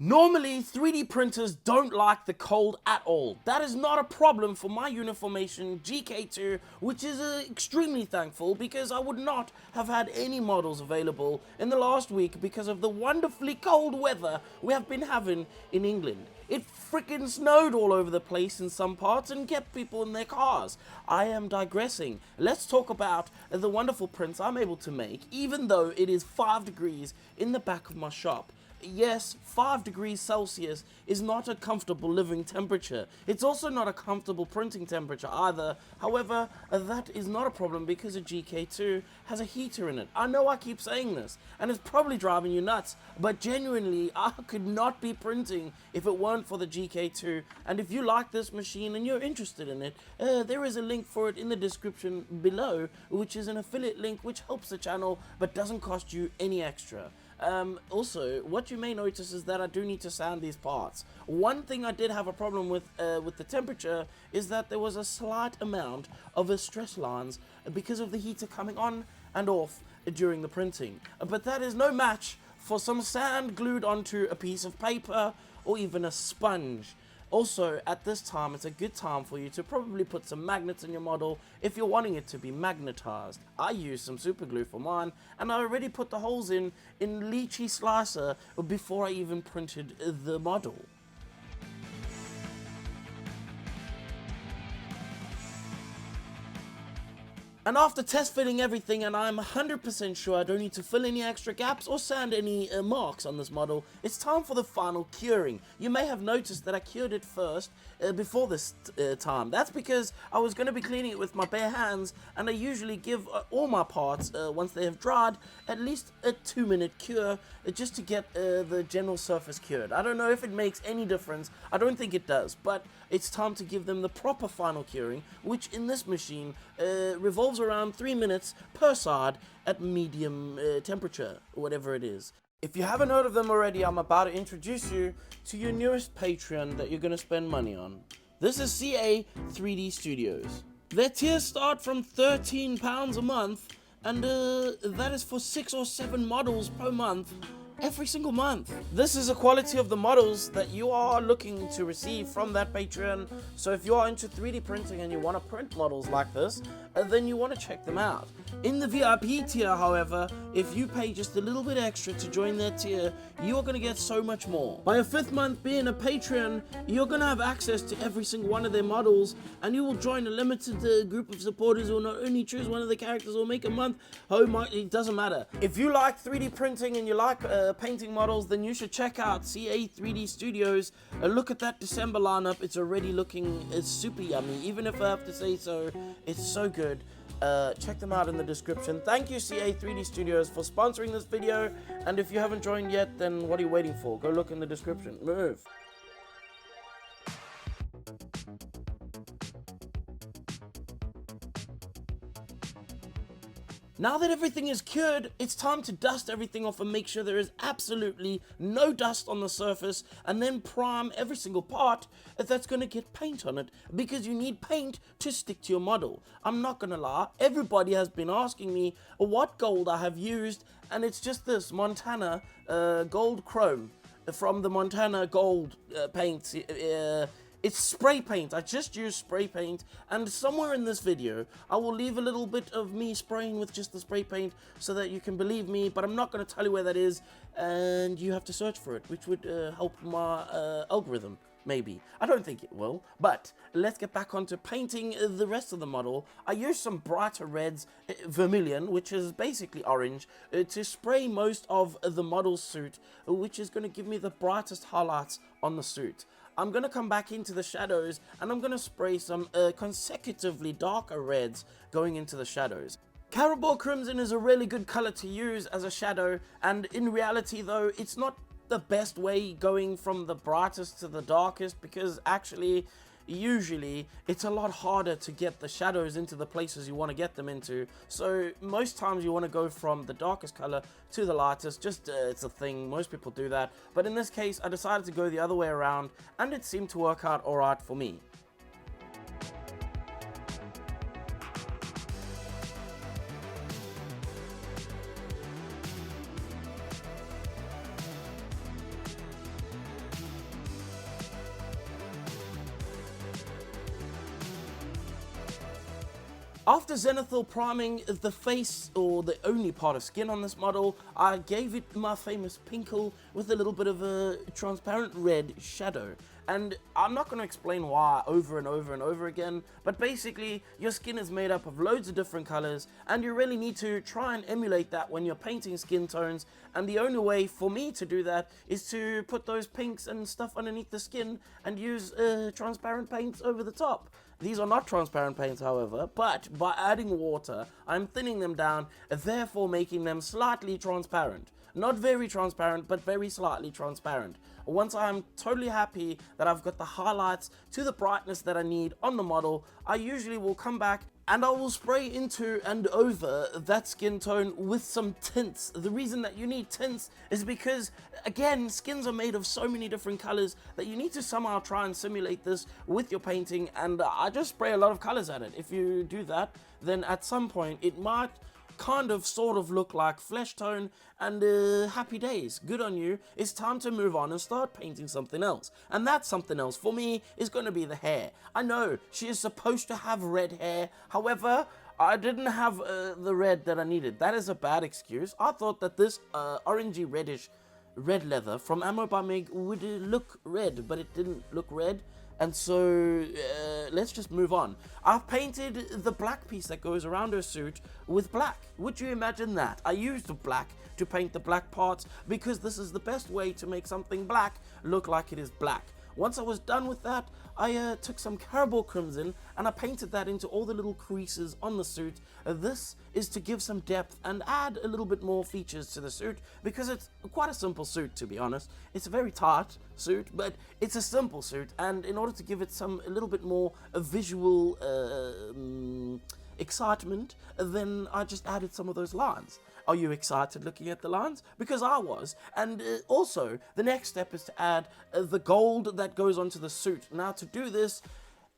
Normally, 3D printers don't like the cold at all. That is not a problem for my Uniformation GK2, which is extremely thankful because I would not have had any models available in the last week because of the wonderfully cold weather we have been having in England. It freaking snowed all over the place in some parts and kept people in their cars. I am digressing. Let's talk about the wonderful prints I'm able to make, even though it is 5 degrees in the back of my shop. Yes, 5 degrees Celsius is not a comfortable living temperature. It's also not a comfortable printing temperature either. However, that is not a problem because a GK2 has a heater in it. I know I keep saying this, and it's probably driving you nuts, but genuinely, I could not be printing if it weren't for the GK2. And if you like this machine and you're interested in it, there is a link for it in the description below, which is an affiliate link which helps the channel but doesn't cost you any extra. Also, what you may notice is that I do need to sand these parts. One thing I did have a problem with the temperature is that there was a slight amount of stress lines because of the heater coming on and off during the printing. But that is no match for some sand glued onto a piece of paper or even a sponge. Also, at this time, it's a good time for you to probably put some magnets in your model if you're wanting it to be magnetized. I used some super glue for mine, and I already put the holes in lychee slicer before I even printed the model. And after test fitting everything, and I'm 100% sure I don't need to fill any extra gaps or sand any marks on this model, it's time for the final curing. You may have noticed that I cured it first before this time. That's because I was going to be cleaning it with my bare hands, and I usually give all my parts, once they have dried, at least a 2-minute cure just to get the general surface cured. I don't know if it makes any difference. I don't think it does, but it's time to give them the proper final curing, which in this machine revolves around 3 minutes per side at medium temperature, whatever it is. If you haven't heard of them already, I'm about to introduce you to your newest Patreon that you're going to spend money on. This is CA 3D Studios. Their tiers start from £13 a month, and that is for 6 or 7 models per month. Every single month. This is the quality of the models that you are looking to receive from that Patreon. So if you are into 3D printing and you want to print models like this, then you want to check them out. In the VIP tier, however, if you pay just a little bit extra to join their tier, you are going to get so much more. By your 5th month being a Patreon, you're going to have access to every single one of their models, and you will join a limited group of supporters who will not only choose one of the characters or make a month. It doesn't matter. If you like 3D printing and you like painting models, then you should check out CA 3D Studios. Look at that December lineup. It's already looking super yummy, even if I have to say so. It's so good. Check them out in the description. Thank you, CA 3D Studios, for sponsoring this video, and if you haven't joined yet, then what are you waiting for? Go look in the description. Move. Now that everything is cured, it's time to dust everything off and make sure there is absolutely no dust on the surface, and then prime every single part that's going to get paint on it, because you need paint to stick to your model. I'm not going to lie, everybody has been asking me what gold I have used, and it's just this Montana gold chrome from the Montana gold paint. It's spray paint. I just used spray paint, and somewhere in this video I will leave a little bit of me spraying with just the spray paint so that you can believe me, but I'm not going to tell you where that is, and you have to search for it, which would help my algorithm. Maybe. I don't think it will, but let's get back onto painting the rest of the model. I used some brighter reds, vermilion, which is basically orange, to spray most of the model's suit, which is going to give me the brightest highlights on the suit. I'm going to come back into the shadows, and I'm going to spray some consecutively darker reds going into the shadows. Carabao Crimson is a really good color to use as a shadow, and in reality though, it's not the best way going from the brightest to the darkest, because actually usually it's a lot harder to get the shadows into the places you want to get them into. So most times you want to go from the darkest color to the lightest. Just it's a thing, most people do that, but in this case I decided to go the other way around, and it seemed to work out alright for me. After zenithal priming the face, or the only part of skin on this model, I gave it my famous pinkle with a little bit of a transparent red shadow. And I'm not going to explain why over and over and over again, but basically your skin is made up of loads of different colors, and you really need to try and emulate that when you're painting skin tones. And the only way for me to do that is to put those pinks and stuff underneath the skin and use transparent paints over the top. These are not transparent paints, however, but by adding water, I'm thinning them down, therefore making them slightly transparent. Not very transparent, but very slightly transparent. Once I'm totally happy that I've got the highlights to the brightness that I need on the model, I usually will come back and I will spray into and over that skin tone with some tints. The reason that you need tints is because, again, skins are made of so many different colors that you need to somehow try and simulate this with your painting, and I just spray a lot of colors at it. If you do that, then at some point it might kind of sort of look like flesh tone, and happy days, good on you. It's time to move on and start painting something else, and that something else for me is going to be the hair. I know she is supposed to have red hair, however I didn't have the red that I needed. That is a bad excuse. I thought that this orangey reddish red leather from Ammo by Mig would look red, but it didn't look red. And so, let's just move on. I've painted the black piece that goes around her suit with black. Would you imagine that? I used black to paint the black parts because this is the best way to make something black look like it is black. Once I was done with that, I took some Carabao Crimson and I painted that into all the little creases on the suit. This is to give some depth and add a little bit more features to the suit, because it's quite a simple suit, to be honest. It's a very tight suit, but it's a simple suit, and in order to give it a little bit more visual excitement, then I just added some of those lines. Are you excited looking at the lines? Because I was. And also, the next step is to add the gold that goes onto the suit. Now, to do this,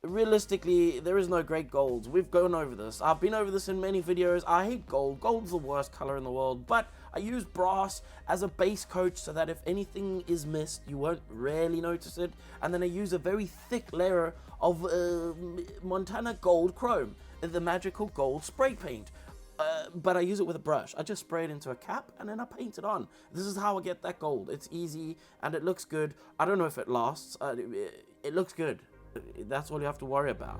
realistically, there is no great golds. We've gone over this. I've been over this in many videos. I hate gold. Gold's the worst color in the world. But I use brass as a base coat so that if anything is missed, you won't really notice it. And then I use a very thick layer of Montana Gold Chrome, the magical gold spray paint. But I use it with a brush. I just spray it into a cap and then I paint it on. This is how I get that gold. It's easy and it looks good. I don't know if it lasts. It looks good. That's all you have to worry about.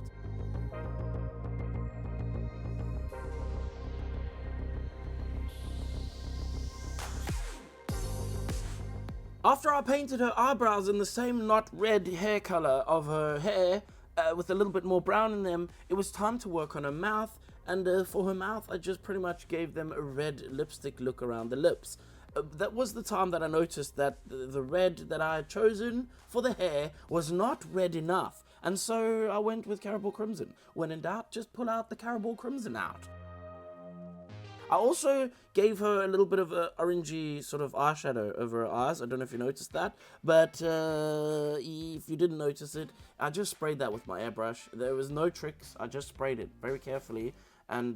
After I painted her eyebrows in the same not red hair color of her hair, with a little bit more brown in them, it was time to work on her mouth. And for her mouth, I just pretty much gave them a red lipstick look around the lips. That was the time that I noticed that the red that I had chosen for the hair was not red enough. And so I went with Carabao Crimson. When in doubt, just pull out the Carabao Crimson out. I also gave her a little bit of a orangey sort of eyeshadow over her eyes. I don't know if you noticed that, but if you didn't notice it, I just sprayed that with my airbrush. There was no tricks. I just sprayed it very carefully. And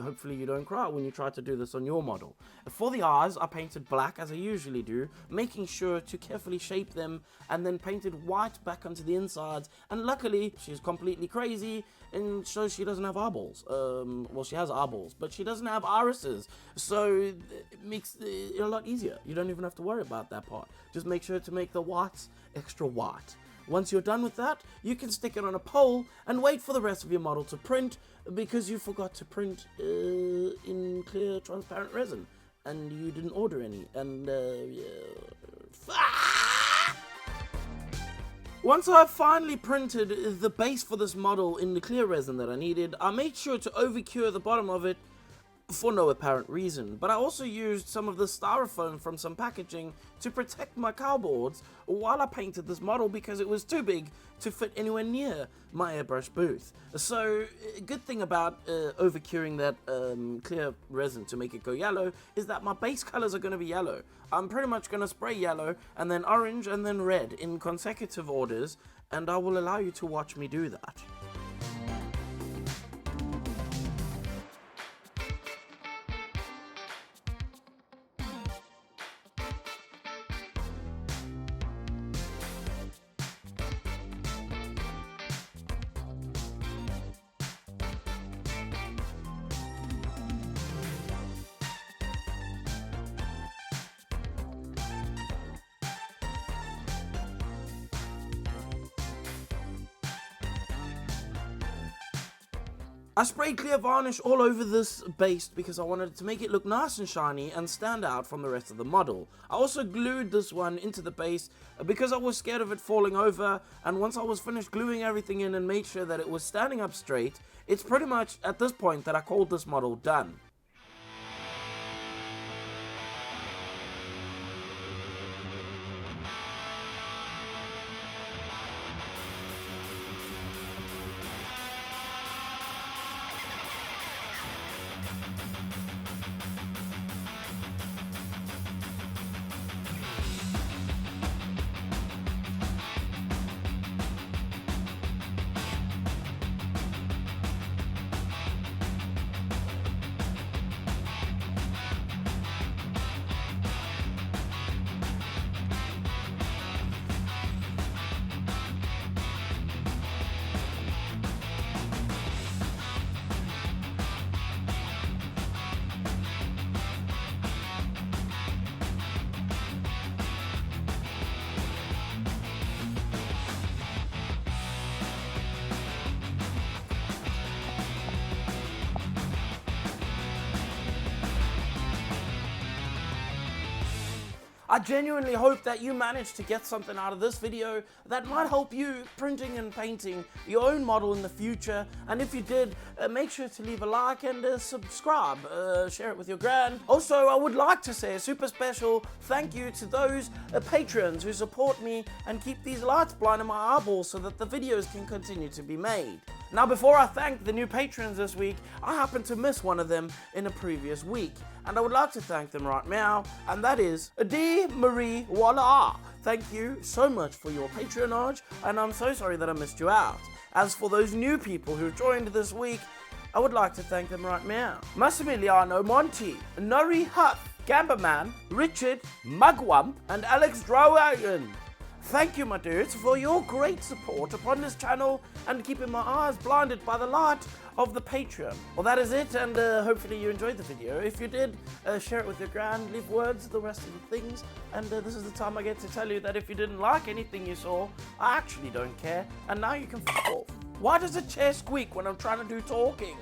hopefully you don't cry when you try to do this on your model. For the eyes, I painted black as I usually do, making sure to carefully shape them, and then painted white back onto the insides. And luckily, she's completely crazy, and so she doesn't have eyeballs. Well, she has eyeballs, but she doesn't have irises. So it makes it a lot easier. You don't even have to worry about that part. Just make sure to make the whites extra white. Once you're done with that, you can stick it on a pole and wait for the rest of your model to print, because you forgot to print in clear transparent resin and you didn't order any. And once I finally printed the base for this model in the clear resin that I needed, I made sure to over-cure the bottom of it for no apparent reason, but I also used some of the styrofoam from some packaging to protect my cardboards while I painted this model, because it was too big to fit anywhere near my airbrush booth. So a good thing about over-curing that clear resin to make it go yellow is that my base colors are going to be yellow. I'm pretty much going to spray yellow and then orange and then red in consecutive orders, and I will allow you to watch me do that. I sprayed clear varnish all over this base because I wanted to make it look nice and shiny and stand out from the rest of the model. I also glued this one into the base because I was scared of it falling over, and once I was finished gluing everything in and made sure that it was standing up straight, it's pretty much at this point that I called this model done. I genuinely hope that you managed to get something out of this video that might help you printing and painting your own model in the future. And if you did, make sure to leave a like and subscribe, share it with your grand. Also, I would like to say a super special thank you to those patrons who support me and keep these lights blind in my eyeballs so that the videos can continue to be made. Now, before I thank the new patrons this week, I happened to miss one of them in a previous week, and I would like to thank them right now, and that is D. Marie Walla. Thank you so much for your patronage, and I'm so sorry that I missed you out. As for those new people who joined this week, I would like to thank them right now. Massimiliano Monti, Nuri Huff, Gamberman, Richard, Mugwump, and Alex Drowagen. Thank you, my dudes, for your great support upon this channel and keeping my eyes blinded by the light of the Patreon. Well, that is it, and hopefully you enjoyed the video. If you did, share it with your grand, leave words, the rest of the things, and this is the time I get to tell you that if you didn't like anything you saw, I actually don't care, and now you can f*** off. Why does a chair squeak when I'm trying to do talking?